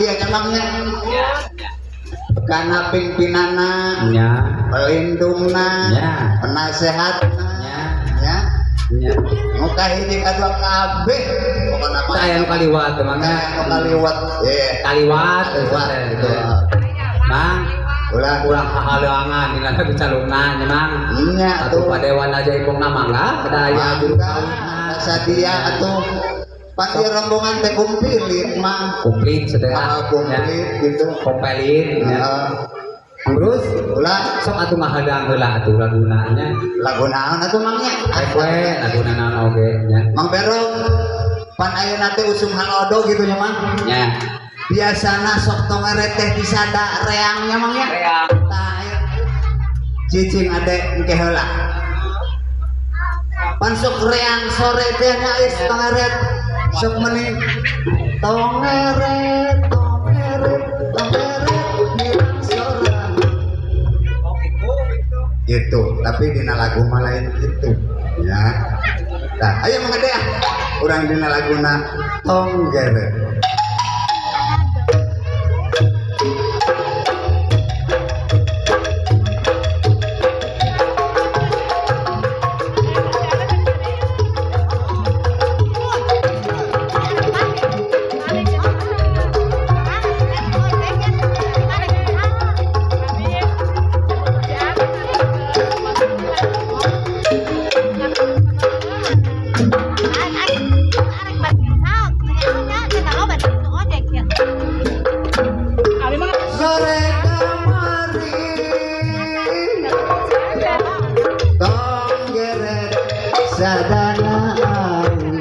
ieu emangnya kana pimpinanna nya pelindungna nya penasehatna ya nya muka hiji kadua kabeh pokona mah aya nu kaliwat teh mangga kaliwat kaliwat gitu Mang ulang hahalangan dina bicalungna nya Mang nya atuh padewan aja ipungna mangga kadaya juru kawinna sadia atuh pasti rombongan teh kumpilit mah komplit sedaya komplit gitu kompelit terus ulah sok atuh mahadang heula atuh laguna nya lagu naon atuh mangnya we laguna naon oge nya Mang Berong pan ayeuna teh usum halodo gitu nya Mang nya biasana sok tongere teh disada reangnya Mang ya reang tah cicing ade engke heula pan sok reang sore teh nya geus tongeret sok meni tongeret hirang sorang gitu tapi dina lagu mah lain gitu ya nah ayo Mang Gede urang dina laguna tonggeret sore kamari tonggeret sadana awi